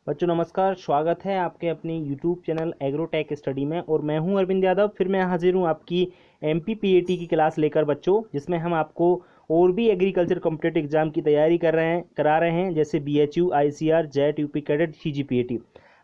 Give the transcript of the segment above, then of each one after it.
बच्चों नमस्कार, स्वागत है आपके अपने YouTube चैनल एग्रोटेक स्टडी में। और मैं हूं अरविंद यादव। फिर मैं हाजिर हूं आपकी MPPAT की क्लास लेकर बच्चों, जिसमें हम आपको और भी एग्रीकल्चर कॉम्पिटिटिव एग्जाम की तैयारी करा रहे हैं, जैसे BHU, ICR, JET, UP cadet, CGPAT।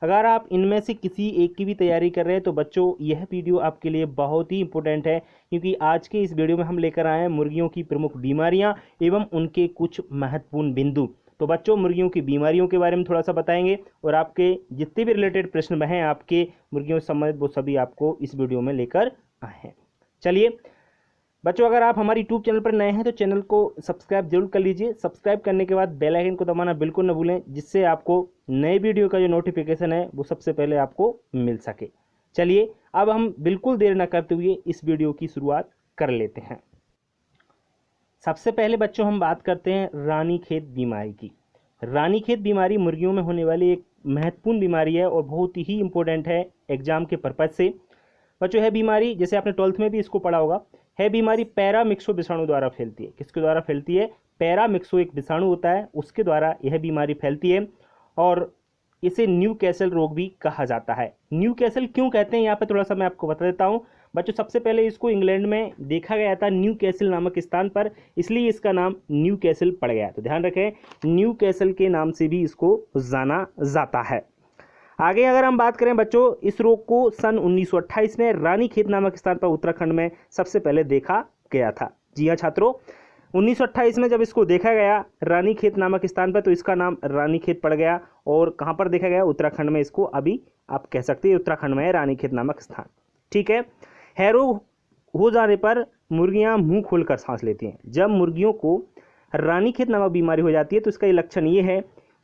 अगर आप इनमें से किसी एक की भी तैयारी कर रहे हैं तो बच्चों यह वीडियो आपके लिए बहुत ही इंपॉर्टेंट है, क्योंकि आज के इस वीडियो में हम लेकर आए हैं मुर्गियों की प्रमुख बीमारियां एवं उनके कुछ महत्वपूर्ण बिंदु। तो बच्चों मुर्गियों की बीमारियों के बारे में थोड़ा सा बताएंगे, और आपके जितने भी रिलेटेड प्रश्न हैं आपके मुर्गियों से संबंधित वो सभी आपको इस वीडियो में लेकर आए हैं। चलिए बच्चों, अगर आप हमारे यूट्यूब चैनल पर नए हैं तो चैनल को सब्सक्राइब जरूर कर लीजिए। सब्सक्राइब करने के बाद बेल आइकन को दबाना बिल्कुल न भूलें, जिससे आपको नए वीडियो का जो नोटिफिकेशन है वो सबसे पहले आपको मिल सके। चलिए अब हम बिल्कुल देर न करते हुए इस वीडियो की शुरुआत कर लेते हैं। सबसे पहले बच्चों हम बात करते हैं रानीखेत बीमारी की। रानीखेत बीमारी मुर्गियों में होने वाली एक महत्वपूर्ण बीमारी है और बहुत ही इंपॉर्टेंट है एग्जाम के पर्पज से। बच्चों है बीमारी, जैसे आपने 12th में भी इसको पढ़ा होगा, है बीमारी पैरामिक्सो विषाणु द्वारा फैलती है। किसके द्वारा फैलती है? पैरामिक्सो एक विषाणु होता है, उसके द्वारा यह बीमारी फैलती है और इसे न्यू कैसल रोग भी कहा जाता है। न्यू कैसल क्यों कहते हैं यहाँ पे थोड़ा सा मैं आपको बता देता हूँ। बच्चों सबसे पहले इसको इंग्लैंड में देखा गया था न्यू कैसल नामक स्थान पर, इसलिए इसका नाम न्यू कैसल पड़ गया। तो ध्यान रखें, न्यू कैसल के नाम से भी इसको जाना जाता है। आगे अगर हम बात करें बच्चों, इस रोग को सन 1928 में रानीखेत नामक स्थान पर उत्तराखंड में सबसे पहले देखा गया था। जी हाँ छात्रों, 1928 में जब इसको देखा गया रानीखेत नामक स्थान पर, तो इसका नाम रानीखेत पड़ गया। और कहाँ पर देखा गया? उत्तराखंड में। इसको अभी आप कह सकते हैं उत्तराखंड में है रानीखेत नामक स्थान। ठीक है रोग हो जाने पर मुर्गियां मुंह खोलकर सांस लेती हैं। जब मुर्गियों को रानीखेत नामक बीमारी हो जाती है तो इसका लक्षण ये है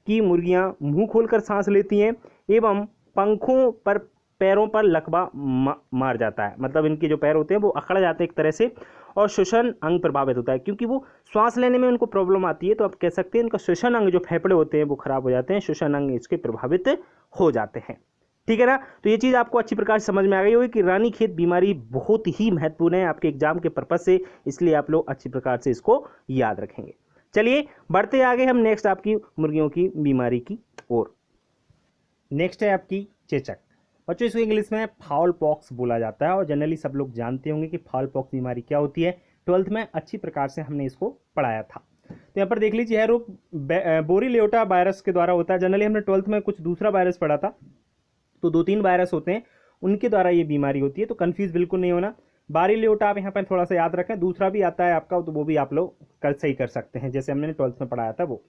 कि मुर्गियां मुंह खोलकर सांस लेती हैं एवं पंखों पर, पैरों पर लकवा मार जाता है। मतलब इनके जो पैर होते हैं वो अकड़ जाते हैं एक तरह से, और श्वसन अंग प्रभावित होता है, क्योंकि वो श्वास लेने में उनको प्रॉब्लम आती है। तो आप कह सकते हैं इनका श्वसन अंग, जो फेफड़े होते हैं वो खराब हो जाते हैं, श्वसन अंग इसके प्रभावित हो जाते हैं। ठीक है ना। तो ये चीज़ आपको अच्छी प्रकार से समझ में आ गई होगी कि रानीखेत बीमारी बहुत ही महत्वपूर्ण है आपके एग्जाम के पर्पज से, इसलिए आप लोग अच्छी प्रकार से इसको याद रखेंगे। चलिए बढ़ते आगे हम नेक्स्ट आपकी मुर्गियों की बीमारी की ओर। नेक्स्ट है आपकी चेचक। बच्चों इसको इंग्लिश में फाउल पॉक्स बोला जाता है, और जनरली सब लोग जानते होंगे कि फाउल पॉक्स बीमारी क्या होती है। 12th में अच्छी प्रकार से हमने इसको पढ़ाया था। तो यहाँ पर देख लीजिए, यह रोग बोरीलियोटा वायरस के द्वारा होता है। जनरली हमने 12th में कुछ दूसरा वायरस पढ़ा था, तो 2-3 वायरस होते हैं उनके द्वारा ये बीमारी होती है, तो कंफ्यूज बिल्कुल नहीं होना। बोरीलियोटा आप यहाँ पर थोड़ा सा याद रखें, दूसरा भी आता है आपका, तो वो भी आप लोग सही कर सकते हैं, जैसे हमने 12th में पढ़ाया था वो।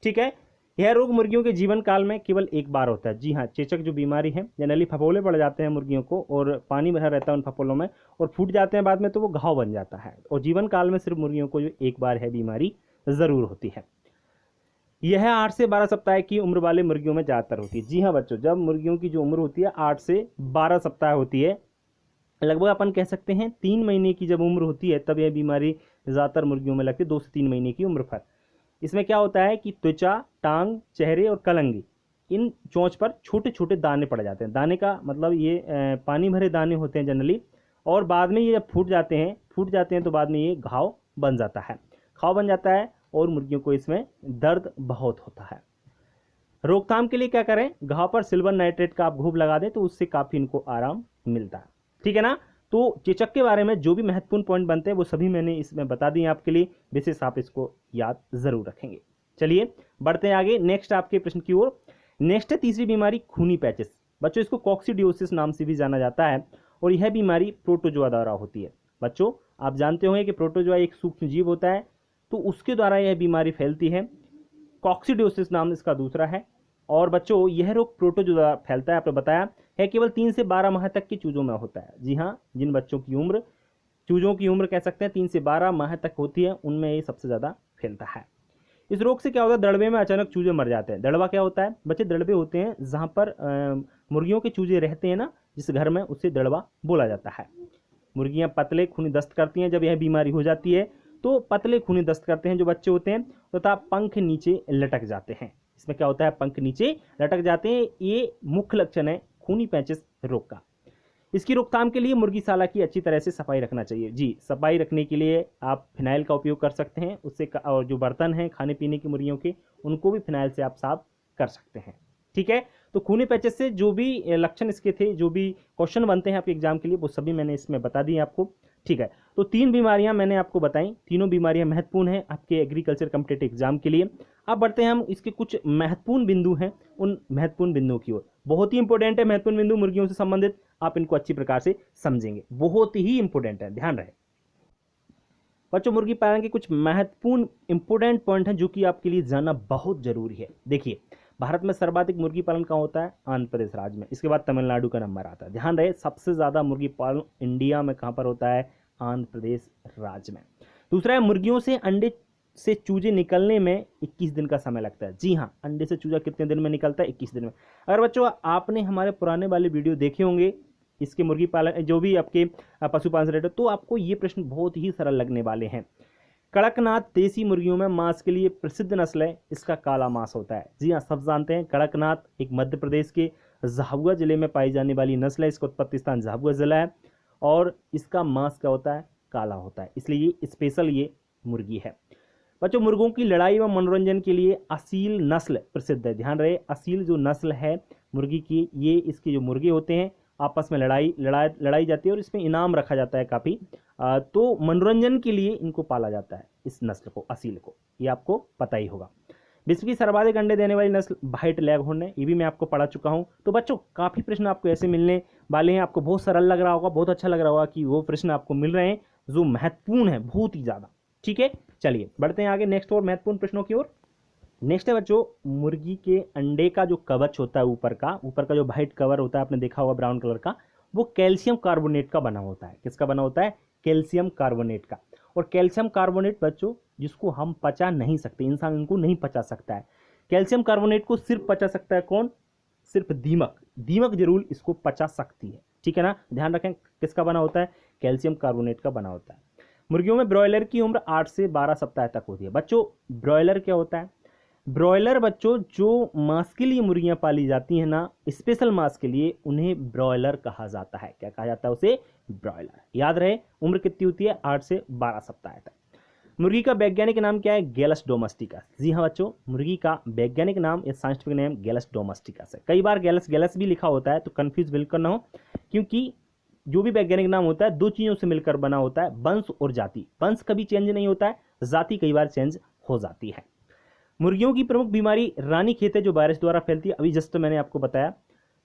ठीक है, यह रोग मुर्गियों के जीवन काल में केवल एक बार होता है। जी हाँ, चेचक जो बीमारी है, जनरली फफोले पड़ जाते हैं मुर्गियों को और पानी भरा रहता है उन फफोलों में और फूट जाते हैं बाद में, तो वो घाव बन जाता है। और जीवन काल में सिर्फ मुर्गियों को जो एक बार है बीमारी ज़रूर होती है। यह 8 से 12 सप्ताह की उम्र वाले मुर्गियों में ज़्यादातर होती है। जी हाँ बच्चों, जब मुर्गियों की जो उम्र होती है 8 से 12 सप्ताह होती है, लगभग अपन कह सकते हैं 3 महीने की जब उम्र होती है तब यह बीमारी ज़्यादातर मुर्गियों में लगती है, 2 से 3 महीने की उम्र पर। इसमें क्या होता है कि त्वचा, टांग, चेहरे और कलंगी, इन चोंच पर छोटे छोटे दाने पड़ जाते हैं। दाने का मतलब ये पानी भरे दाने होते हैं जनरली, और बाद में ये जब फूट जाते हैं तो बाद में ये घाव बन जाता है। घाव बन जाता है और मुर्गियों को इसमें दर्द बहुत होता है। रोकथाम के लिए क्या करें? घाव पर सिल्वर नाइट्रेट का आप घूप लगा दें तो उससे काफ़ी इनको आराम मिलता है। ठीक है ना। तो चेचक के बारे में जो भी महत्वपूर्ण पॉइंट बनते हैं वो सभी मैंने इसमें बता दिए आपके लिए, विशेष आप इसको याद जरूर रखेंगे। चलिए बढ़ते हैं आगे नेक्स्ट आपके प्रश्न की ओर। नेक्स्ट है तीसरी बीमारी, खूनी पैचेस। बच्चों इसको कॉक्सीडियोसिस नाम से भी जाना जाता है, और यह बीमारी प्रोटोजोआ द्वारा होती है। बच्चों आप जानते होंगे कि प्रोटोजोआ एक सूक्ष्म जीव होता है, तो उसके द्वारा यह बीमारी फैलती है। कॉक्सीडियोसिस नाम इसका दूसरा है। और बच्चों यह रोग प्रोटोजोआ फैलता है, आपने बताया है, केवल 3 से 12 माह तक की चूजों में होता है। जी हाँ, जिन बच्चों की उम्र, चूजों की उम्र कह सकते हैं 3 से 12 माह तक होती है, उनमें ये सबसे ज़्यादा फैलता है। इस रोग से क्या होता है? दड़बे में अचानक चूजे मर जाते हैं। दड़बा क्या होता है बच्चे? दड़बे होते हैं जहाँ पर मुर्गियों के चूजे रहते हैं ना, जिस घर में, उससे दड़बा बोला जाता है। मुर्गियाँ पतले खूनी दस्त करती हैं जब यह बीमारी हो जाती है, तो पतले खूनी दस्त करते हैं जो बच्चे होते हैं, तथा पंख नीचे लटक जाते हैं। इसमें क्या होता है? पंख नीचे लटक जाते हैं। ये मुख्य लक्षण है खूनी पैचेस रोग का। इसकी रोकथाम के लिए मुर्गीशाला की अच्छी तरह से सफाई रखना चाहिए। जी, सफाई रखने के लिए आप फिनाइल का उपयोग कर सकते हैं उससे, और जो बर्तन हैं खाने पीने की मुर्गियों के, उनको भी फिनाइल से आप साफ कर सकते हैं। ठीक है। तो खूनी पैचेस से जो भी लक्षण इसके थे, जो भी क्वेश्चन बनते हैं आपके एग्जाम के लिए, वो सभी मैंने इसमें बता दिए आपको। ठीक है, तो 3 बीमारियां मैंने आपको बताई, तीनों बीमारियां महत्वपूर्ण हैं आपके एग्रीकल्चर कॉम्पिटिटिव एग्जाम के लिए। अब बढ़ते हैं हम इसके कुछ महत्वपूर्ण बिंदु हैं, उन महत्वपूर्ण बिंदुओं की ओर। बहुत ही इंपॉर्टेंट है महत्वपूर्ण बिंदु मुर्गियों से संबंधित, आप इनको अच्छी प्रकार से समझेंगे, बहुत ही इंपॉर्टेंट है, ध्यान रहे बच्चों। मुर्गी पालन के कुछ महत्वपूर्ण इंपोर्टेंट पॉइंट हैं जो कि आपके लिए जानना बहुत जरूरी है। देखिए, भारत में सर्वाधिक मुर्गी पालन कहाँ होता है? आंध्र प्रदेश राज्य में। इसके बाद तमिलनाडु का नंबर आता है। ध्यान रहे, सबसे ज्यादा मुर्गी पालन इंडिया में कहाँ पर होता है? आंध्र प्रदेश राज्य में। दूसरा है, मुर्गियों से अंडे से चूजे निकलने में 21 दिन का समय लगता है। जी हाँ, अंडे से चूजा कितने दिन में निकलता है? 21 दिन में। अगर बच्चों आपने हमारे पुराने वाले वीडियो देखे होंगे इसके मुर्गी पालन, जो भी आपके पशुपालन से रिलेटेड, तो आपको ये प्रश्न बहुत ही सरल लगने वाले हैं। कड़कनाथ देसी मुर्गियों में मांस के लिए प्रसिद्ध नस्ल है, इसका काला मांस होता है। जी हाँ, सब जानते हैं कड़कनाथ एक मध्य प्रदेश के झाबुआ जिले में पाई जाने वाली नस्ल है। इसका उत्पत्ति स्थान झाबुआ जिला है और इसका मांस क्या होता है? काला होता है, इसलिए ये स्पेशल ये मुर्गी है। बच्चों, मुर्गों की लड़ाई व मनोरंजन के लिए असील नस्ल प्रसिद्ध है। ध्यान रहे, असील जो नस्ल है मुर्गी की, ये इसके जो मुर्गे होते हैं आपस में लड़ाई जाती है और इसमें इनाम रखा जाता है काफ़ी। तो मनोरंजन के लिए इनको पाला जाता है, इस नस्ल को, असील को, ये आपको पता ही होगा। विश्व की सर्वाधिक अंडे देने वाली नस्ल व्हाइट लेगहॉर्न है, ये भी मैं आपको पढ़ा चुका हूँ। तो बच्चों, काफ़ी प्रश्न आपको ऐसे मिलने वाले हैं, आपको बहुत सरल लग रहा होगा, बहुत अच्छा लग रहा होगा कि वो प्रश्न आपको मिल रहे हैं जो महत्वपूर्ण है बहुत ही ज़्यादा। ठीक है, चलिए बढ़ते हैं आगे नेक्स्ट और महत्वपूर्ण प्रश्नों की ओर। नेक्स्ट है बच्चों, मुर्गी के अंडे का जो कवच होता है, ऊपर का जो व्हाइट कवर होता है, आपने देखा होगा ब्राउन कलर का, वो कैल्शियम कार्बोनेट का बना होता है। किसका बना होता है? कैल्शियम कार्बोनेट का। और कैल्शियम कार्बोनेट बच्चों जिसको हम पचा नहीं सकते, इंसान इनको नहीं पचा सकता है। कैल्शियम कार्बोनेट को सिर्फ पचा सकता है कौन? सिर्फ दीमक। दीमक जरूर इसको पचा सकती है, ठीक है ना, ध्यान रखें। किसका बना होता है? कैल्शियम कार्बोनेट का बना होता है। मुर्गियों में ब्रॉयलर की उम्र 8 से 12 सप्ताह तक होती है। बच्चों, ब्रॉयलर क्या होता है? ब्रॉयलर बच्चों जो मांस के लिए मुर्गियां पाली जाती हैं ना, स्पेशल मांस के लिए, उन्हें ब्रॉयलर कहा जाता है। क्या कहा जाता है उसे? ब्रॉयलर। याद रहे, उम्र कितनी होती है? 8 से 12 सप्ताह तक। मुर्गी का वैज्ञानिक नाम क्या है? गैलस डोमेस्टिकस। जी हाँ बच्चों, मुर्गी का वैज्ञानिक नाम या साइंटिफिक नेम गैलस डोमेस्टिकस है। कई बार गैलस गैलस भी लिखा होता है, तो कंफ्यूज बिल्कुल ना हो, क्योंकि जो भी वैज्ञानिक नाम होता है 2 चीजों से मिलकर बना होता है, वंश और जाति। वंश कभी चेंज नहीं होता है, जाति कई बार चेंज हो जाती है। मुर्गियों की प्रमुख बीमारी रानीखेत है, जो वायरस द्वारा फैलती है। अभी जस्ट मैंने आपको बताया,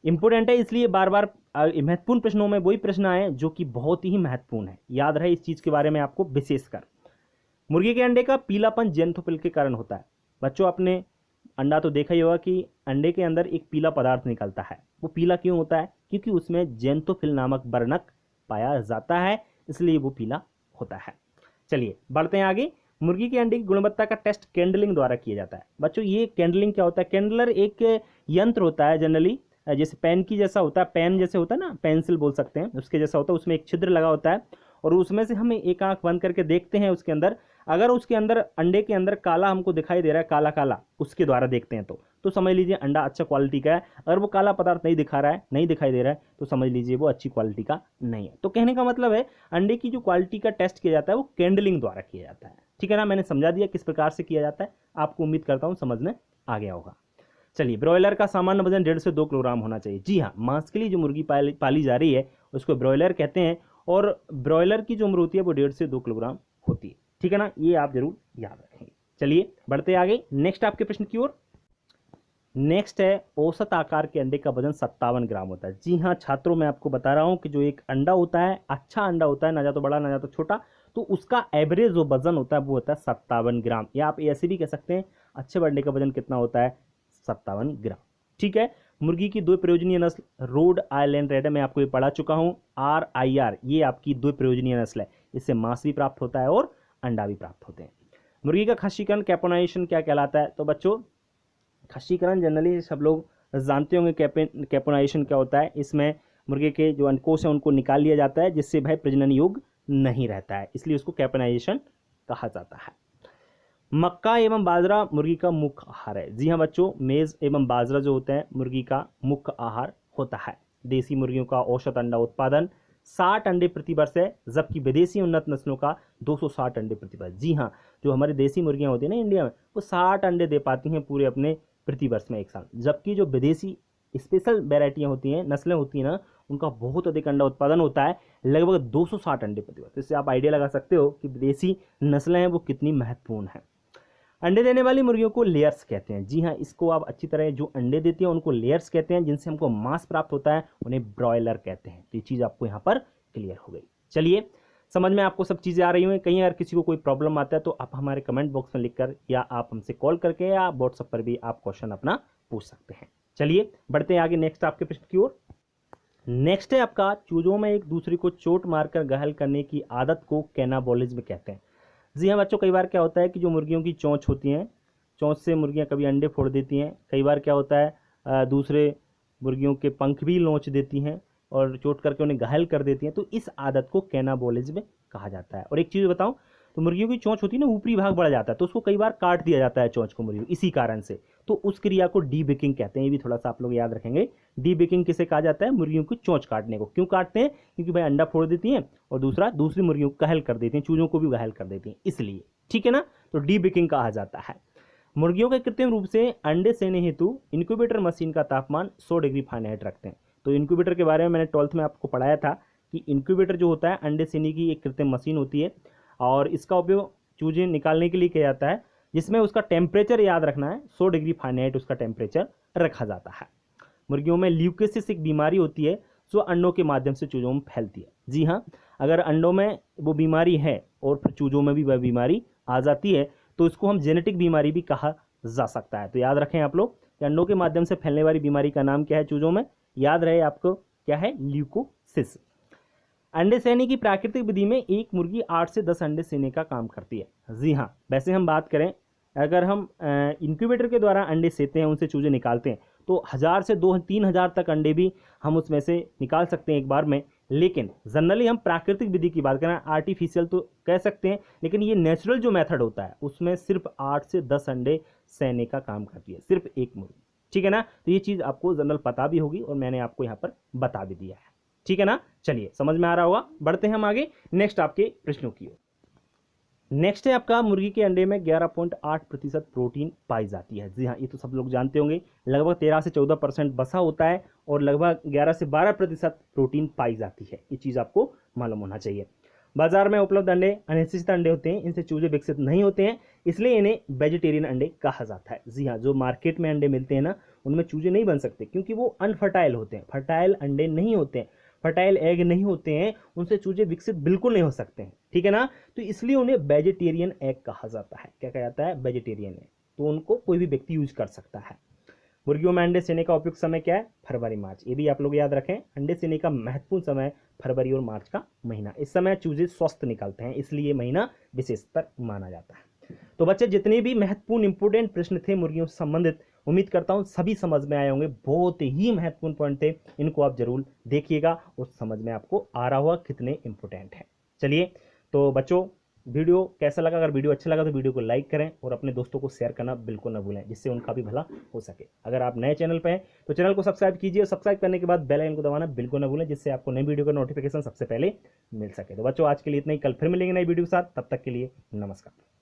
इंपोर्टेंट है, इसलिए बार बार महत्वपूर्ण प्रश्नों में वही प्रश्न आए जो कि बहुत ही महत्वपूर्ण है। याद रहे इस चीज के बारे में आपको विशेषकर। मुर्गी के अंडे का पीलापन जेंथोफिल के कारण होता है। बच्चों, आपने अंडा तो देखा ही होगा कि अंडे के अंदर एक पीला पदार्थ निकलता है। वो पीला क्यों होता है? क्योंकि उसमें जेंथोफिल नामक वर्णक पाया जाता है, इसलिए वो पीला होता है। चलिए बढ़ते हैं आगे। मुर्गी के अंडे की गुणवत्ता का टेस्ट कैंडलिंग द्वारा किया जाता है। बच्चों, ये कैंडलिंग क्या होता है? कैंडलर एक यंत्र होता है, जनरली जैसे पेन की जैसा होता है, पेन जैसे होता है ना, पेंसिल बोल सकते हैं, उसके जैसा होता है। उसमें एक छिद्र लगा होता है और उसमें से हम एक आंख बंद करके देखते हैं उसके अंदर। अगर उसके अंदर, अंडे के अंदर काला हमको दिखाई दे रहा है, काला काला, उसके द्वारा देखते हैं तो समझ लीजिए अंडा अच्छा क्वालिटी का है। अगर वो काला पदार्थ नहीं दिखा रहा है, नहीं दिखाई दे रहा है, तो समझ लीजिए वो अच्छी क्वालिटी का नहीं है। तो कहने का मतलब है, अंडे की जो क्वालिटी का टेस्ट किया जाता है वो कैंडलिंग द्वारा किया जाता है। ठीक है ना, मैंने समझा दिया किस प्रकार से किया जाता है, आपको उम्मीद करता हूँ समझ में आ गया होगा। चलिए, ब्रॉयलर का सामान्य वजन 1.5 से 2 किलोग्राम होना चाहिए। जी हाँ, मांस के लिए जो मुर्गी पाली जा रही है उसको ब्रॉयलर कहते हैं, और ब्रॉयलर की जो उम्र होती है वो 1.5 से 2 किलोग्राम होती है। ठीक है ना, ये आप जरूर याद रखेंगे। चलिए बढ़ते आगे नेक्स्ट आपके प्रश्न की ओर। नेक्स्ट है, औसत आकार के अंडे का वजन 57 ग्राम होता है। जी हाँ छात्रों, मैं आपको बता रहा हूँ कि जो एक अंडा होता है, अच्छा अंडा होता है, ना तो बड़ा ना तो छोटा, तो उसका एवरेज जो वजन होता है वो होता है 57 ग्राम। या आप ऐसे भी कह सकते हैं अच्छे अंडे का वजन कितना होता है? 57 ग्राम। ठीक है। मुर्गी की 2 प्रयोजनीय नस्ल रोड आइलैंड रेड है, मैं आपको ये पढ़ा चुका हूँ। RIR, ये आपकी 2 प्रयोजनीय नस्ल है, इससे मांस भी प्राप्त होता है और अंडा भी प्राप्त होते हैं। मुर्गी का खस्सीकरण कैपोनाइजेशन क्या कहलाता है? तो बच्चों, खस्सीकरण जनरली सब लोग जानते होंगे कैपोनाइजेशन क्या होता है। इसमें मुर्गे के जो अंडकोश हैं उनको निकाल लिया जाता है, जिससे भाई प्रजनन योग नहीं रहता है, इसलिए उसको कैपोनाइजेशन कहा जाता है। मक्का एवं बाजरा मुर्गी का मुख्य आहार है। जी हाँ बच्चों, मेज एवं बाजरा जो होता है मुर्गी का मुख्य आहार होता है। देसी मुर्गियों का औसत अंडा उत्पादन 60 अंडे प्रति वर्ष है, जबकि विदेशी उन्नत नस्लों का 260 अंडे प्रति वर्ष। जी हाँ, जो हमारी देसी मुर्गियां होती हैं ना इंडिया में, वो 60 अंडे दे पाती हैं पूरे अपने प्रति वर्ष में एक साल, जबकि जो विदेशी स्पेशल वेराइटियाँ होती हैं, नस्लें होती हैं ना, उनका बहुत अधिक अंडा उत्पादन होता है, लगभग 260 अंडे प्रति वर्ष। इससे आप आइडिया लगा सकते हो कि विदेशी नस्लें हैं वो कितनी महत्वपूर्ण हैं। अंडे देने वाली मुर्गियों को लेयर्स कहते हैं। जी हाँ, इसको आप अच्छी तरह, जो अंडे देती हैं उनको लेयर्स कहते हैं, जिनसे हमको मांस प्राप्त होता है उन्हें ब्रॉयलर कहते हैं। तो ये चीज़ आपको यहाँ पर क्लियर हो गई। चलिए, समझ में आपको सब चीज़ें आ रही हुई। कहीं अगर किसी को कोई प्रॉब्लम आता है तो आप हमारे कमेंट बॉक्स में लिखकर, या आप हमसे कॉल करके, या व्हाट्सएप पर भी आप क्वेश्चन अपना पूछ सकते हैं। चलिए बढ़ते हैं आगे नेक्स्ट आपके प्रश्न की ओर। नेक्स्ट है आपका, चूजों में एक दूसरे को चोट मारकर घायल करने की आदत को कैनाबोलिज्म कहते हैं। जी हाँ बच्चों, कई बार क्या होता है कि जो मुर्गियों की चोंच होती हैं, चोंच से मुर्गियां कभी अंडे फोड़ देती हैं। कई बार क्या होता है दूसरे मुर्गियों के पंख भी नोच देती हैं और चोट करके उन्हें घायल कर देती हैं। तो इस आदत को कैनाबोलिज्म कहा जाता है। और एक चीज़ बताऊं, तो मुर्गियों की चोंच होती है ना, ऊपरी भाग बढ़ जाता है, तो उसको कई बार काट दिया जाता है चोंच को मुर्गियों, इसी कारण से। तो उस क्रिया को डीबेकिंग कहते हैं। ये भी थोड़ा सा आप लोग याद रखेंगे। डीबेकिंग किसे कहा जाता है? मुर्गियों की चोंच काटने को। क्यों काटते हैं? क्योंकि भाई अंडा फोड़ देती हैं और दूसरी मुर्गियों को घायल कर देती हैं, चूजों को भी घायल कर देती हैं, इसलिए। ठीक है ना, तो डीबेकिंग कहा जाता है। मुर्गियों के कृत्रिम रूप से अंडे सेने हेतु इंक्यूबेटर मशीन का तापमान 100 डिग्री फ़ारेनहाइट रखते हैं। तो इंक्यूबेटर के बारे में मैंने 12th में आपको पढ़ाया था कि इंक्यूबेटर जो होता है अंडे सेने की एक कृत्रिम मशीन होती है, और इसका उपयोग चूजे निकालने के लिए किया जाता है, जिसमें उसका टेम्परेचर याद रखना है, 100 डिग्री फ़ारेनहाइट उसका टेम्परेचर रखा जाता है। मुर्गियों में ल्यूकेसिस एक बीमारी होती है जो अंडों के माध्यम से चूजों में फैलती है। जी हाँ, अगर अंडों में वो बीमारी है और फिर चूजों में भी वह बीमारी आ जाती है तो इसको हम जेनेटिक बीमारी भी कहा जा सकता है। तो याद रखें आप लोग कि अंडों के माध्यम से फैलने वाली बीमारी का नाम क्या है चूजों में, याद रहे आपको, क्या है? ल्यूकोसिस। अंडे सेने की प्राकृतिक विधि में एक मुर्गी 8 से 10 अंडे सेने का काम करती है। जी हाँ, वैसे हम बात करें, अगर हम इंक्यूबेटर के द्वारा अंडे सेते हैं, उनसे चूजे निकालते हैं, तो 1000 से 3,000 तक अंडे भी हम उसमें से निकाल सकते हैं एक बार में। लेकिन जनरली हम प्राकृतिक विधि की बात करें, आर्टिफिशियल तो कह सकते हैं, लेकिन ये नेचुरल जो मेथड होता है उसमें सिर्फ 8 से 10 अंडे सेने का काम करती है, सिर्फ एक मुर्गी। ठीक है ना, तो ये चीज़ आपको जनरल पता भी होगी और मैंने आपको यहाँ पर बता भी दिया है। ठीक है ना, चलिए समझ में आ रहा होगा। बढ़ते हैं हम आगे नेक्स्ट आपके प्रश्नों की ओर। नेक्स्ट है आपका, मुर्गी के अंडे में 11.8% प्रोटीन पाई जाती है। जी हाँ, ये तो सब लोग जानते होंगे। लगभग 13 से 14% वसा होता है और लगभग 11 से 12% प्रोटीन पाई जाती है। ये चीज़ आपको मालूम होना चाहिए। बाजार में उपलब्ध अंडे अनिश्चित अंडे होते हैं, इनसे चूजे विकसित नहीं होते हैं, इसलिए इन्हें वेजिटेरियन अंडे कहा जाता है। जी हाँ, जो मार्केट में अंडे मिलते हैं ना, उनमें चूजे नहीं बन सकते क्योंकि वो अनफर्टाइल होते हैं, फर्टाइल अंडे नहीं होते हैं, फर्टाइल एग नहीं होते हैं, उनसे चूजे विकसित बिल्कुल नहीं हो सकते हैं। ठीक है ना, तो इसलिए उन्हें वेजिटेरियन एग कहा जाता है। क्या कहा जाता है? Vegetarian egg. तो उनको कोई भी व्यक्ति यूज कर सकता है। मुर्गियों में अंडे सेने का उपयुक्त समय क्या है? फरवरी मार्च। ये भी आप लोग याद रखें, अंडे सेने का महत्वपूर्ण समय फरवरी और मार्च का महीना। इस समय चूजे स्वस्थ निकलते हैं, इसलिए महीना विशेषतर माना जाता है। तो बच्चे, जितने भी महत्वपूर्ण इंपोर्टेंट प्रश्न थे मुर्गियों से संबंधित, उम्मीद करता हूँ सभी समझ में आए होंगे। बहुत ही महत्वपूर्ण पॉइंट थे, इनको आप जरूर देखिएगा और समझ में आपको आ रहा होगा कितने इंपोर्टेंट हैं। चलिए, तो बच्चों वीडियो कैसा लगा? अगर वीडियो अच्छा लगा तो वीडियो को लाइक करें और अपने दोस्तों को शेयर करना बिल्कुल ना भूलें, जिससे उनका भी भला हो सके। अगर आप नए चैनल पर हैं तो चैनल को सब्सक्राइब कीजिए और सब्सक्राइब करने के बाद बेल आइकन को दबाना बिल्कुल ना भूलें, जिससे आपको नई वीडियो का नोटिफिकेशन सबसे पहले मिल सके। तो बच्चों, आज के लिए इतना ही। कल फिर मिलेंगे नई वीडियो के साथ, तब तक के लिए नमस्कार।